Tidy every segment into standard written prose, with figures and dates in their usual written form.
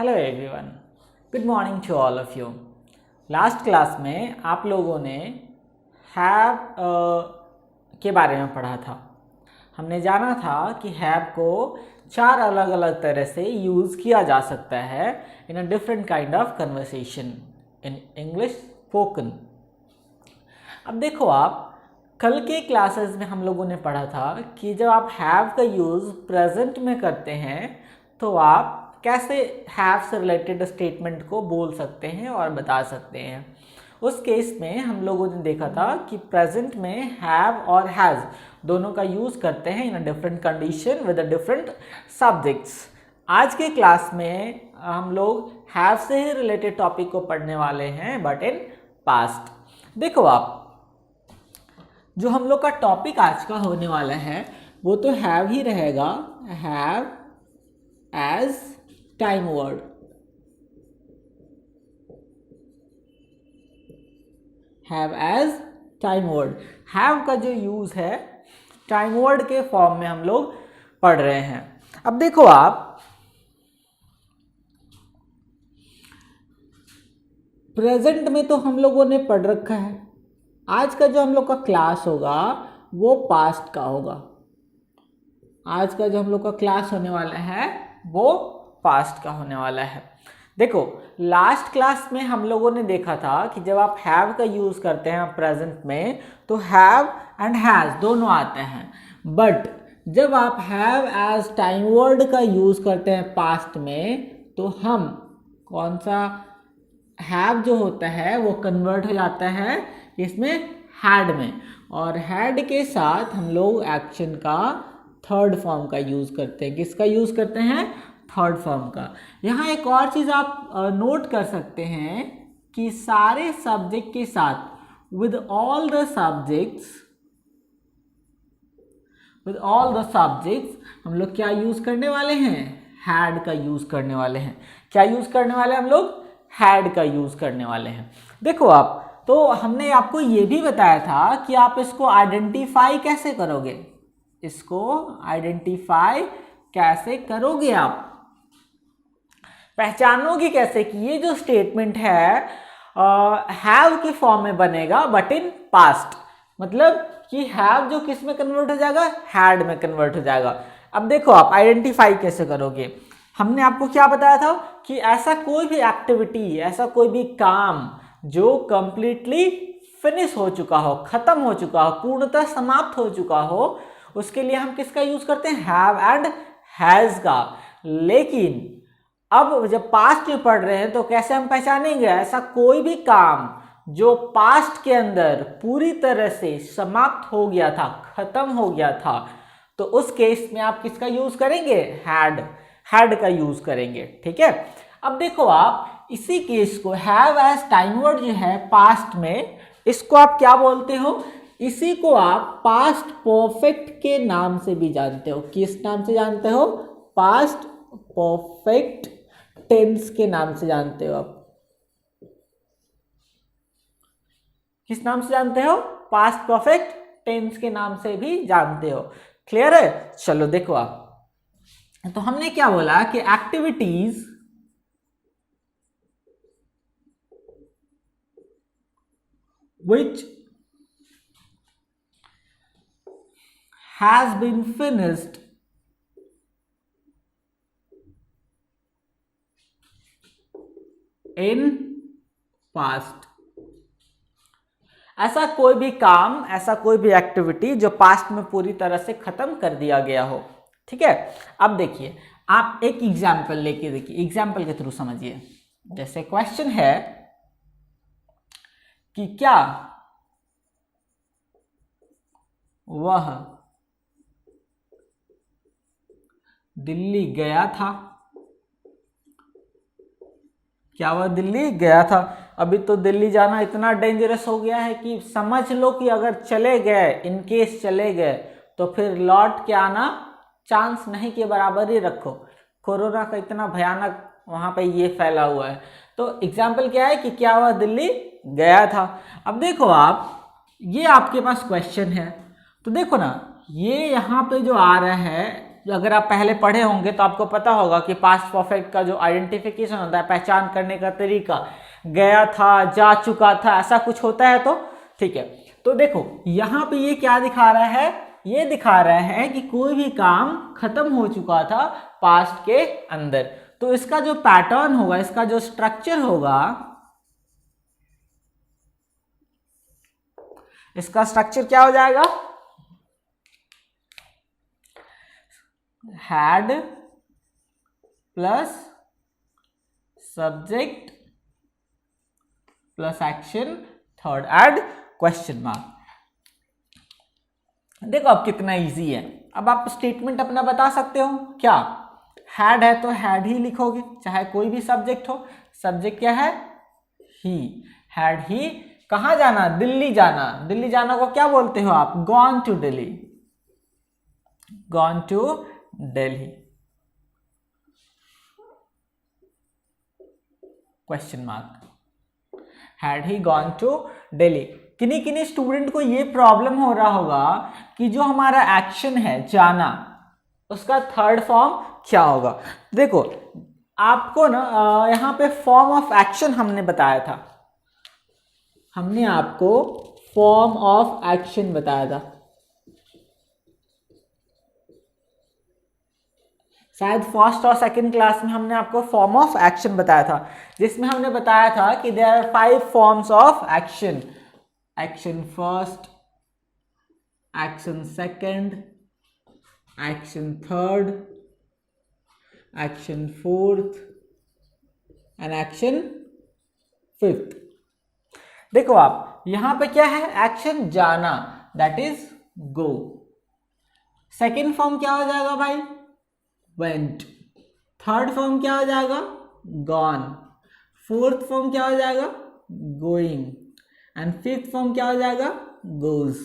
Hello everyone, good morning to all of you. Last class में आप लोगों ने हैव के बारे में पढ़ा था। हमने जाना था कि हैव को चार अलग अलग तरह से यूज़ किया जा सकता है in a different kind of conversation in English spoken. अब देखो, आप कल के क्लासेस में हम लोगों ने पढ़ा था कि जब आप हैव का यूज़ प्रेजेंट में करते हैं तो आप कैसे हैव से रिलेटेड स्टेटमेंट को बोल सकते हैं और बता सकते हैं। उस केस में हम लोगों ने देखा था कि प्रेजेंट में हैव और हैज़ दोनों का यूज़ करते हैं in a different condition with a different subjects. आज के क्लास में हम लोग हैव से ही रिलेटेड टॉपिक को पढ़ने वाले हैं, बट इन पास्ट। देखो, आप जो हम लोग का टॉपिक आज का होने वाला है वो तो हैव ही रहेगा, have as time word. Have as time word, have का जो यूज है टाइम वर्ड के फॉर्म में हम लोग पढ़ रहे हैं। अब देखो, आप प्रेजेंट में तो हम लोगों ने पढ़ रखा है। आज का जो हम लोग का क्लास होगा वो पास्ट का होगा। आज का जो हम लोग का क्लास होने वाला है वो पास्ट का होने वाला है। देखो, लास्ट क्लास में हम लोगों ने देखा था कि जब आप हैव का यूज करते हैं प्रेजेंट में तो हैव एंड हैज दोनों आते हैं, बट जब आप हैव एज टाइम वर्ड का यूज करते हैं पास्ट में तो हम कौन सा हैव जो होता है वो कन्वर्ट हो जाता है इसमें हैड में, और हैड के साथ हम लोग एक्शन का थर्ड फॉर्म का यूज करते हैं। किसका यूज करते हैं? थर्ड फॉर्म का। यहाँ एक और चीज आप नोट कर सकते हैं कि सारे सब्जेक्ट के साथ विद ऑल द सब्जेक्ट्स हम लोग क्या यूज करने वाले हैं? हैड का यूज करने वाले हैं। क्या यूज करने वाले हैं हम लोग? हैड का यूज करने वाले हैं। देखो, आप तो हमने आपको ये भी बताया था कि आप इसको आइडेंटिफाई कैसे करोगे। इसको आइडेंटिफाई कैसे करोगे, आप पहचानोगे कैसे कि ये जो स्टेटमेंट है हैव के फॉर्म में बनेगा बट इन पास्ट। मतलब कि हैव जो किस में कन्वर्ट हो जाएगा? हैड में कन्वर्ट हो जाएगा। अब देखो, आप आइडेंटिफाई कैसे करोगे। हमने आपको क्या बताया था कि ऐसा कोई भी एक्टिविटी, ऐसा कोई भी काम जो कंप्लीटली फिनिश हो चुका हो, खत्म हो चुका हो, पूर्णतः समाप्त हो चुका हो, उसके लिए हम किसका यूज करते हैं? हैव एंड हैज का। लेकिन अब जब पास्ट में पढ़ रहे हैं तो कैसे हम पहचानेंगे ऐसा कोई भी काम जो पास्ट के अंदर पूरी तरह से समाप्त हो गया था, खत्म हो गया था, तो उस केस में आप किसका यूज करेंगे? हैड का यूज करेंगे। ठीक है। अब देखो, आप इसी केस को हैव एज टाइम वर्ड जो है पास्ट में, इसको आप क्या बोलते हो? इसी को आप पास्ट परफेक्ट के नाम से भी जानते हो। किस नाम से जानते हो? पास्ट परफेक्ट टेंस के नाम से जानते हो। आप किस नाम से जानते हो? पास्ट परफेक्ट टेंस के नाम से भी जानते हो। क्लियर है? चलो देखो, आप तो हमने क्या बोला कि activities which has been finished in past। ऐसा कोई भी काम, ऐसा कोई भी एक्टिविटी जो पास्ट में पूरी तरह से खत्म कर दिया गया हो। ठीक है। अब देखिए, आप एक एग्जाम्पल लेके देखिए, एग्जाम्पल के थ्रू समझिए। जैसे क्वेश्चन है कि क्या वह दिल्ली गया था? क्या वह दिल्ली गया था? अभी तो दिल्ली जाना इतना डेंजरस हो गया है कि समझ लो कि अगर चले गए, इनकेस चले गए, तो फिर लौट के आना चांस नहीं के बराबर ही रखो। कोरोना का इतना भयानक वहां पे ये फैला हुआ है। तो एग्जाम्पल क्या है कि क्या वह दिल्ली गया था। अब देखो, आप ये आपके पास क्वेश्चन है, तो देखो ना, ये यहाँ पे जो आ रहा है जो अगर आप पहले पढ़े होंगे तो आपको पता होगा कि पास्ट परफेक्ट का जो आइडेंटिफिकेशन होता है, पहचान करने का तरीका, गया था, जा चुका था, ऐसा कुछ होता है। तो ठीक है, तो देखो यहाँ पे ये क्या दिखा रहा है, ये दिखा रहा है कि कोई भी काम खत्म हो चुका था पास्ट के अंदर। तो इसका जो पैटर्न होगा, इसका जो स्ट्रक्चर होगा, इसका स्ट्रक्चर क्या हो जाएगा, had plus subject plus action, third add question mark. देखो अब कितना इजी है। अब आप स्टेटमेंट अपना बता सकते हो क्या, हैड है तो हैड ही लिखोगे, चाहे कोई भी सब्जेक्ट हो। सब्जेक्ट क्या है, ही, हैड ही। कहाँ जाना, दिल्ली जाना। दिल्ली जाना को क्या बोलते हो आप, gone to Delhi, gone to Delhi, question mark, had he gone to Delhi. किन्हीं किन्हीं स्टूडेंट को ये प्रॉब्लम हो रहा होगा कि जो हमारा एक्शन है जाना, उसका थर्ड फॉर्म क्या होगा। देखो आपको ना यहाँ पे फॉर्म ऑफ एक्शन हमने बताया था, हमने आपको फॉर्म ऑफ एक्शन बताया था, शायद फर्स्ट और सेकंड क्लास में हमने आपको फॉर्म ऑफ एक्शन बताया था, जिसमें हमने बताया था कि there are 5 forms of action, action first, action second, action third, action fourth and action fifth. देखो आप यहां पे क्या है, एक्शन जाना, that is go. Second form क्या हो जाएगा भाई, वेंट। थर्ड फॉर्म क्या हो जाएगा, गॉन। फोर्थ फॉर्म क्या हो जाएगा, गोइंग। एंड फिफ्थ फॉर्म क्या हो जाएगा, गोज।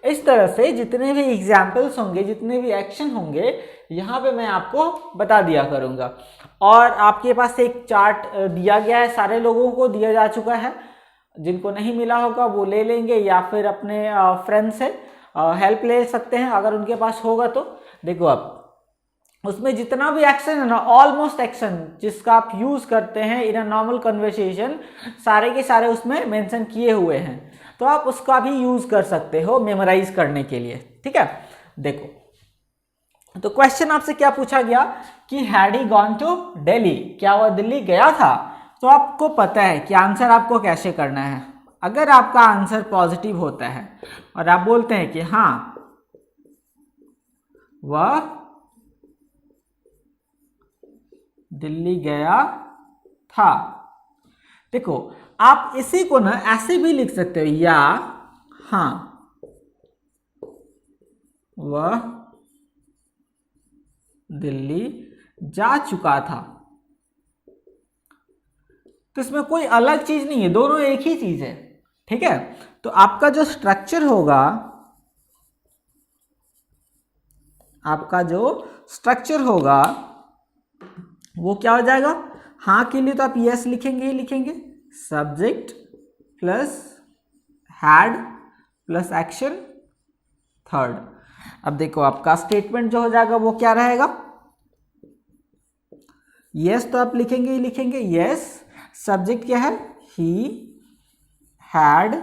इस तरह से जितने भी एग्जाम्पल्स होंगे, जितने भी एक्शन होंगे, यहाँ पे मैं आपको बता दिया करूँगा। और आपके पास एक चार्ट दिया गया है, सारे लोगों को दिया जा चुका है, जिनको नहीं मिला होगा वो ले लेंगे या फिर अपने फ्रेंड से हेल्प ले सकते हैं अगर उनके पास होगा तो। देखो आप उसमें जितना भी एक्शन है ना, ऑलमोस्ट एक्शन जिसका आप यूज करते हैं इन अ नॉर्मल कन्वर्सेशन, सारे के सारे उसमें मेंशन किए हुए हैं, तो आप उसका भी यूज कर सकते हो मेमोराइज करने के लिए। ठीक है, देखो तो क्वेश्चन आपसे क्या पूछा गया कि had he gone to Delhi, क्या वह दिल्ली गया था। तो आपको पता है कि आंसर आपको कैसे करना है। अगर आपका आंसर पॉजिटिव होता है और आप बोलते हैं कि हाँ वह दिल्ली गया था, देखो आप इसी को ना ऐसे भी लिख सकते हो, या हाँ वह दिल्ली जा चुका था। तो इसमें कोई अलग चीज नहीं है, दोनों एक ही चीज है। ठीक है, तो आपका जो स्ट्रक्चर होगा, आपका जो स्ट्रक्चर होगा वो क्या हो जाएगा, हाँ के लिए तो आप यस लिखेंगे ही लिखेंगे, subject plus had plus action third. अब देखो आपका स्टेटमेंट जो हो जाएगा वो क्या रहेगा, यस तो आप लिखेंगे ही लिखेंगे, यस। सब्जेक्ट क्या है, he had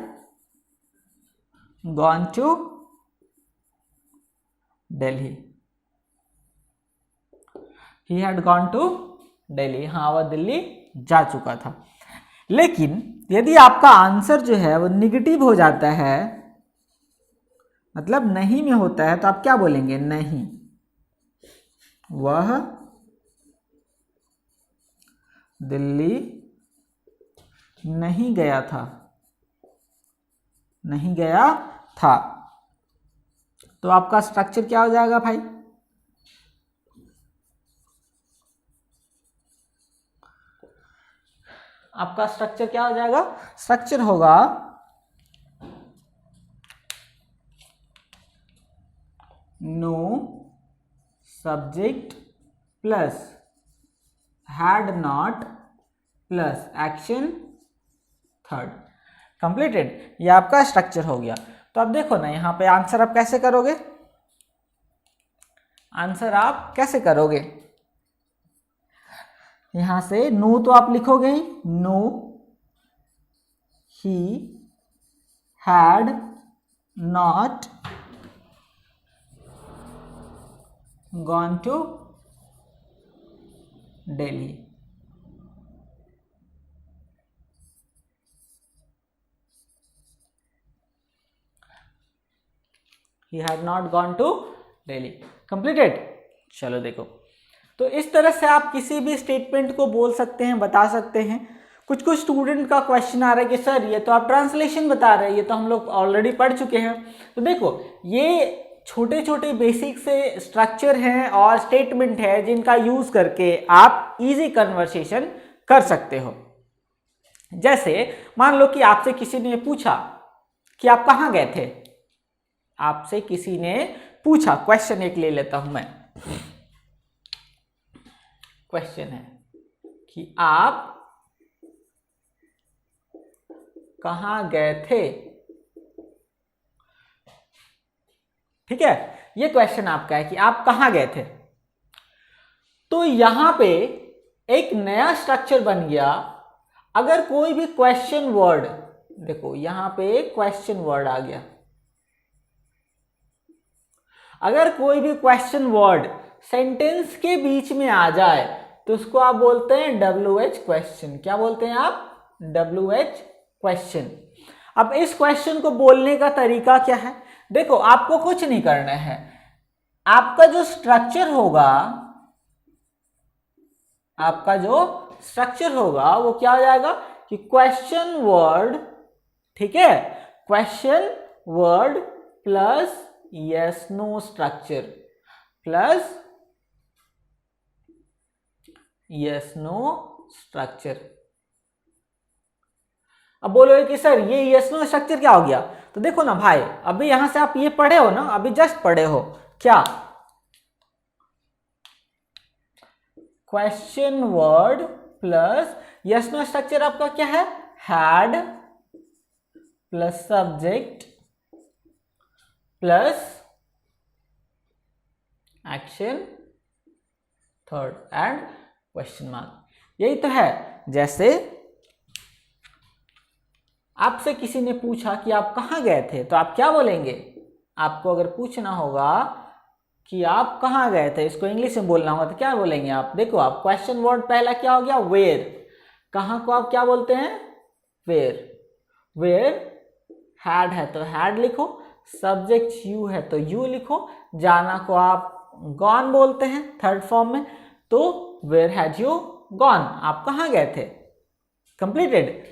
gone to Delhi, he had gone to Delhi, हाँ वह दिल्ली जा चुका था। लेकिन यदि आपका आंसर जो है वो निगेटिव हो जाता है, मतलब नहीं में होता है, तो आप क्या बोलेंगे, नहीं वह दिल्ली नहीं गया था, नहीं गया था। तो आपका स्ट्रक्चर क्या हो जाएगा भाई, आपका स्ट्रक्चर क्या हो जाएगा, स्ट्रक्चर होगा no subject plus had not plus action third. Completed, ये आपका स्ट्रक्चर हो गया। तो अब देखो ना यहाँ पे आंसर आप कैसे करोगे, आंसर आप कैसे करोगे? यहां से नो तो आप लिखोगे ही, no he had not gone to Delhi. He had not gone to Delhi. Completed? चलो देखो, तो इस तरह से आप किसी भी स्टेटमेंट को बोल सकते हैं, बता सकते हैं। कुछ स्टूडेंट का क्वेश्चन आ रहा है कि सर ये तो आप ट्रांसलेशन बता रहे हैं, ये तो हम लोग ऑलरेडी पढ़ चुके हैं। तो देखो, ये छोटे छोटे बेसिक से स्ट्रक्चर हैं और स्टेटमेंट है जिनका यूज करके आप इजी कन्वर्सेशन कर सकते हो। जैसे मान लो कि आपसे किसी ने पूछा कि आप कहाँ गए थे। आपसे किसी ने पूछा, क्वेश्चन एक ले लेता हूं मैं। क्वेश्चन है कि आप कहां गए थे। ठीक है, ये क्वेश्चन आपका है कि आप कहां गए थे। तो यहां पे एक नया स्ट्रक्चर बन गया। अगर कोई भी क्वेश्चन वर्ड, देखो यहां पे एक क्वेश्चन वर्ड आ गया। अगर कोई भी क्वेश्चन वर्ड सेंटेंस के बीच में आ जाए तो उसको आप बोलते हैं WH क्वेश्चन। क्या बोलते हैं आप? WH question. अब इस क्वेश्चन को बोलने का तरीका क्या है? देखो, आपको कुछ नहीं करना है। आपका जो स्ट्रक्चर होगा, वो क्या हो जाएगा कि क्वेश्चन वर्ड, ठीक है, question word plus yes no structure plus yes no structure. अब बोलोगे कि सर ये यस नो स्ट्रक्चर क्या हो गया? तो देखो ना भाई, अभी यहां से आप ये पढ़े हो ना, अभी जस्ट पढ़े हो क्या? Question word plus yes no structure आपका क्या है? Had plus subject plus action third and question mark. यही तो है। जैसे आपसे किसी ने पूछा कि आप कहां गए थे, तो आप क्या बोलेंगे? आपको अगर पूछना होगा कि आप कहां गए थे, इसको इंग्लिश में बोलना होगा, तो क्या बोलेंगे आप? देखो, आप क्वेश्चन वर्ड पहला क्या हो गया? वेयर। कहां को आप क्या बोलते हैं? वेयर। वेयर हैड है तो हैड लिखो, सब्जेक्ट यू है तो यू लिखो, जाना को आप गॉन बोलते हैं थर्ड फॉर्म में, तो वेयर हैड यू गॉन, आप कहां गए थे। कंप्लीटेड।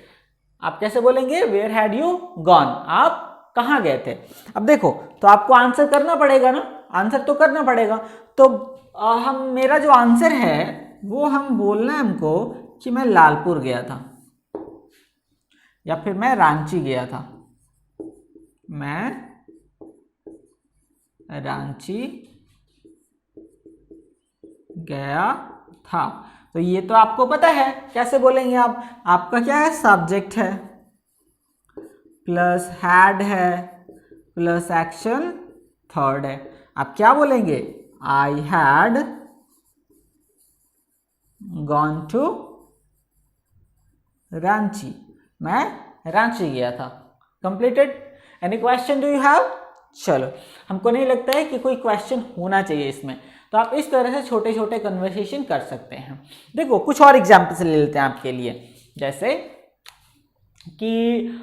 आप कैसे बोलेंगे? वेयर हैड यू गॉन, आप कहां गए थे। अब देखो, तो आपको आंसर करना पड़ेगा ना, आंसर तो करना पड़ेगा। तो मेरा जो आंसर है वो हम बोलना है हमको कि मैं लालपुर गया था या फिर मैं रांची गया था। मैं रांची गया था। तो ये तो आपको पता है, कैसे बोलेंगे आप? आपका क्या है? सब्जेक्ट है प्लस हैड है प्लस एक्शन थर्ड है। आप क्या बोलेंगे? I had gone to Ranchi, मैं रांची गया था। Completed. Any question do you have? चलो, हमको नहीं लगता है कि कोई क्वेश्चन होना चाहिए इसमें। तो आप इस तरह से छोटे छोटे कन्वर्सेशन कर सकते हैं। देखो, कुछ और एग्जाम्पल्स ले लेते हैं आपके लिए। जैसे कि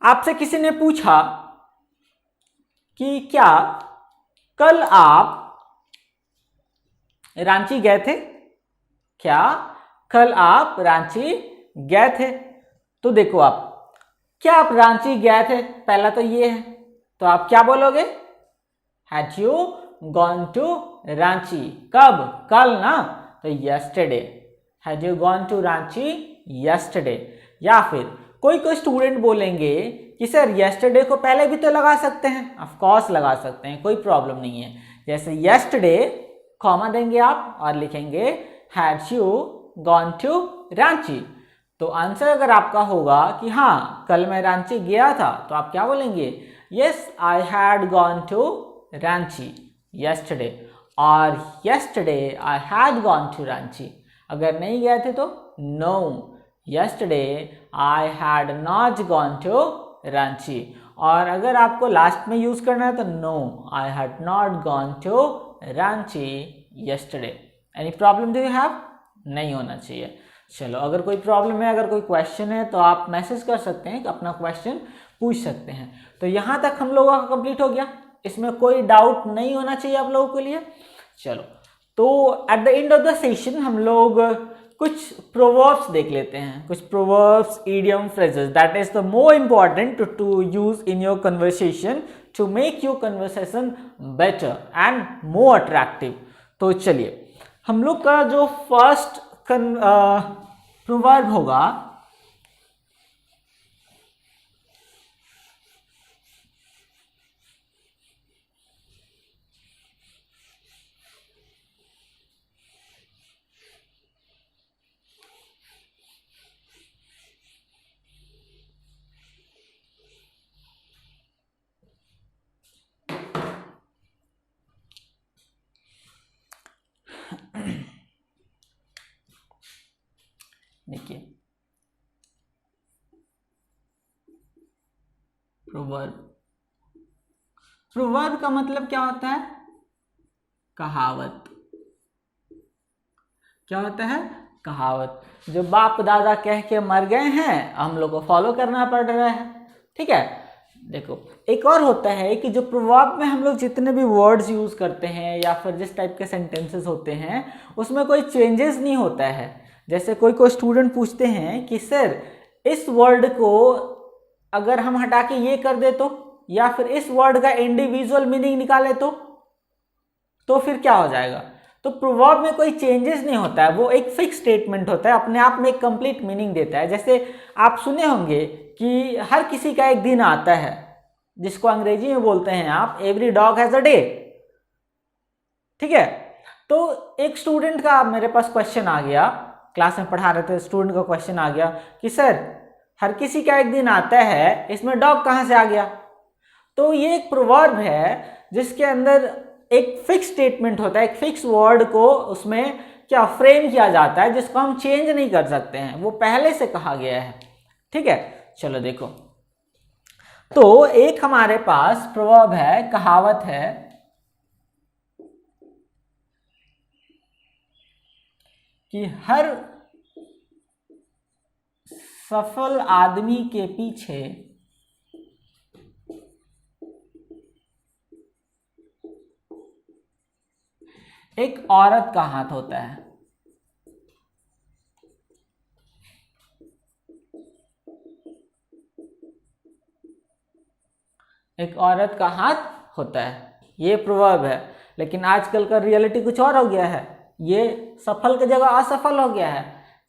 आपसे किसी ने पूछा कि क्या कल आप रांची गए थे? क्या कल आप रांची गए थे? तो देखो, आप क्या आप रांची गए थे, पहला तो ये है, तो आप क्या बोलोगे? Had you gone to Ranchi. कब? कल ना, तो yesterday. Had you gone to Ranchi yesterday. या फिर कोई स्टूडेंट बोलेंगे कि सर यस्टरडे को पहले भी तो लगा सकते हैं। ऑफ कोर्स लगा सकते हैं, कोई प्रॉब्लम नहीं है। जैसे यस्टरडे कॉमा देंगे आप और लिखेंगे had you gone to Ranchi. तो आंसर अगर आपका होगा कि हाँ कल मैं रांची गया था, तो आप क्या बोलेंगे? Yes I had gone to Ranchi yesterday. और yesterday I had gone to Ranchi, अगर नहीं गए थे तो no, yesterday I had not gone to Ranchi. और अगर आपको लास्ट में यूज करना है तो no, I had not gone to Ranchi yesterday। Any problem do you have? नहीं होना चाहिए। चलो, अगर कोई प्रॉब्लम है, अगर कोई क्वेश्चन है तो आप मैसेज कर सकते हैं, अपना क्वेश्चन पूछ सकते हैं। तो यहाँ तक हम लोगों का कंप्लीट हो गया, इसमें कोई डाउट नहीं होना चाहिए आप लोगों के लिए। चलो, तो at the end of the session हम लोग कुछ प्रोवर्ब्स देख लेते हैं, कुछ proverbs, idiom, phrases that is the more important to use in your conversation to make your conversation better and more attractive. तो चलिए, हम लोग का जो फर्स्ट प्रोवर्ब होगा, देखिए प्रोवर्ब, प्रोवर्ब का मतलब क्या होता है? कहावत। क्या होता है? कहावत। जो बाप दादा कह के मर गए हैं, हम लोग को फॉलो करना पड़ रहा है। ठीक है, देखो एक और होता है कि जो प्रोवर्ब में हम लोग जितने भी वर्ड्स यूज करते हैं या फिर जिस टाइप के सेंटेंसेस होते हैं, उसमें कोई चेंजेस नहीं होता है। जैसे कोई स्टूडेंट पूछते हैं कि सर इस वर्ड को अगर हम हटा के ये कर दे तो, या फिर इस वर्ड का इंडिविजुअल मीनिंग निकाले तो फिर क्या हो जाएगा? तो प्रोवर्ब में कोई चेंजेस नहीं होता है, वो एक फिक्स स्टेटमेंट होता है, अपने आप में एक कंप्लीट मीनिंग देता है। जैसे आप सुने होंगे कि हर किसी का एक दिन आता है, जिसको अंग्रेजी में बोलते हैं आप every dog has a day. ठीक है, तो एक स्टूडेंट का मेरे पास क्वेश्चन आ गया, क्लास में पढ़ा रहे थे, स्टूडेंट का क्वेश्चन आ गया कि सर हर किसी का एक दिन आता है, इसमें डॉग कहाँ से आ गया? तो ये एक प्रोवर्ब है जिसके अंदर एक फिक्स स्टेटमेंट होता है, एक फिक्स वर्ड को उसमें क्या फ्रेम किया जाता है, जिसको हम चेंज नहीं कर सकते हैं, वो पहले से कहा गया है। ठीक है, चलो देखो, तो एक हमारे पास प्रोवर्ब है, कहावत है कि हर सफल आदमी के पीछे एक औरत का हाथ होता है। एक औरत का हाथ होता है, ये प्रोवर्ब है। लेकिन आजकल का रियलिटी कुछ और हो गया है, ये सफल की जगह असफल हो गया है।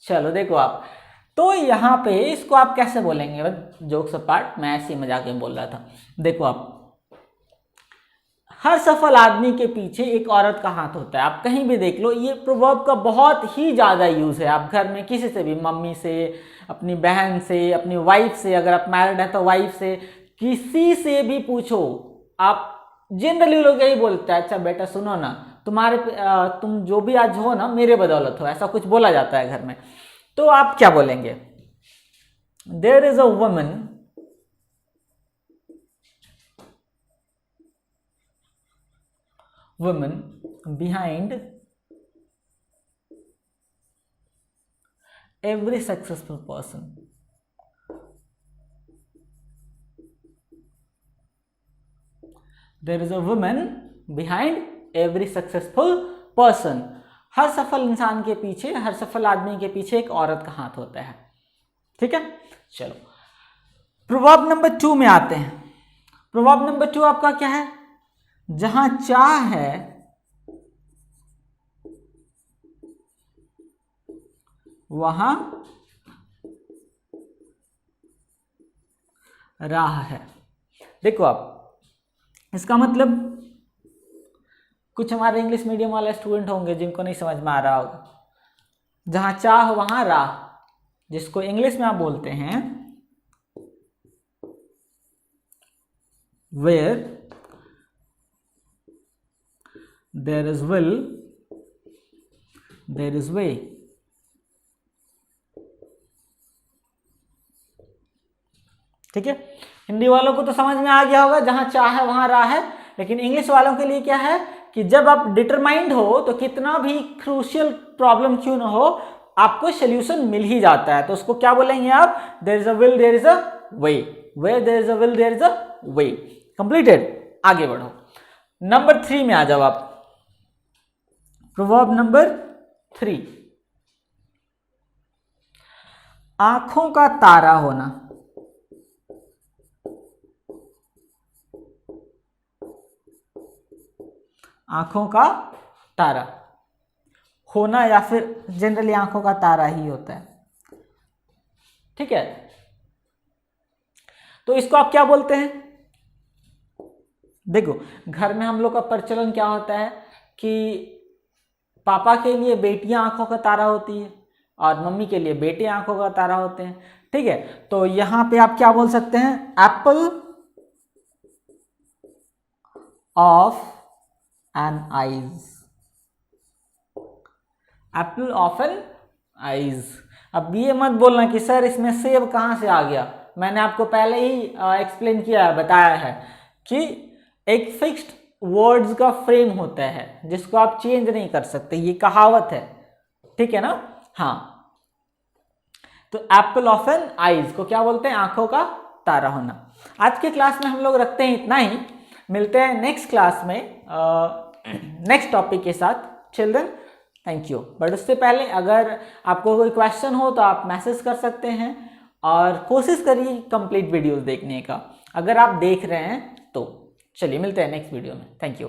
चलो देखो आप, तो यहाँ पे इसको आप कैसे बोलेंगे? जोक्स अपार्ट, मैं ऐसे ही मजाक में बोल रहा था। देखो आप, हर सफल आदमी के पीछे एक औरत का हाथ होता है। आप कहीं भी देख लो, ये प्रोवर्ब का बहुत ही ज़्यादा यूज़ है। आप घर में किसी से भी, मम्मी से, अपनी बहन से, अपनी वाइफ से, अगर आप मैरिड हैं तो वाइफ से, किसी से भी पूछो, आप जनरली लोग यही बोलते हैं, अच्छा बेटा सुनो ना, तुम जो भी आज हो ना मेरे बदौलत हो, ऐसा कुछ बोला जाता है घर में। तो आप क्या बोलेंगे? There is a woman behind every successful person. There is a woman behind every successful person. हर सफल इंसान के पीछे, हर सफल आदमी के पीछे एक औरत का हाथ होता है। ठीक है, चलो प्रोवर्ब नंबर 2 में आते हैं। प्रोवर्ब नंबर 2 आपका क्या है? जहां चाह है वहां राह है। देखो आप, इसका मतलब कुछ हमारे इंग्लिश मीडियम वाले स्टूडेंट होंगे जिनको नहीं समझ में आ रहा होगा। जहां चाह वहां राह, जिसको इंग्लिश में आप बोलते हैं where there is will, there is way. ठीक है, हिंदी वालों को तो समझ में आ गया होगा, जहां चाह है वहां राह है। लेकिन इंग्लिश वालों के लिए क्या है कि जब आप डिटरमाइंड हो तो कितना भी क्रूशियल प्रॉब्लम क्यों ना हो, आपको सोल्यूशन मिल ही जाता है। तो उसको क्या बोलेंगे आप? There is a will there is a way, where there is a will there is a way. Completed. आगे बढ़ो, नंबर 3 में आ जाओ आप। प्रोवर्ब नंबर 3, आंखों का तारा होना। आंखों का तारा होना, या फिर जनरली आंखों का तारा ही होता है। ठीक है, तो इसको आप क्या बोलते हैं? देखो, घर में हम लोग का प्रचलन क्या होता है कि पापा के लिए बेटियां आंखों का तारा होती है और मम्मी के लिए बेटे आंखों का तारा होते हैं। ठीक है, तो यहां पे आप क्या बोल सकते हैं? Apple of an eyes, apple of an eyes. अब ये मत बोलना कि सर इसमें सेब कहां से आ गया। मैंने आपको पहले ही एक्सप्लेन किया है, बताया है कि एक फिक्स्ड वर्ड्स का फ्रेम होता है जिसको आप चेंज नहीं कर सकते, ये कहावत है। ठीक है ना? हाँ, तो एप्पल ऑफ एन आईज को क्या बोलते हैं? आंखों का तारा होना। आज के क्लास में हम लोग रखते हैं इतना ही, मिलते हैं नेक्स्ट क्लास में नेक्स्ट टॉपिक के साथ। Children, thank you. बट उससे पहले अगर आपको कोई क्वेश्चन हो तो आप मैसेज कर सकते हैं, और कोशिश करिए कंप्लीट वीडियोस देखने का, अगर आप देख रहे हैं तो। चलिए मिलते हैं नेक्स्ट वीडियो में। Thank you.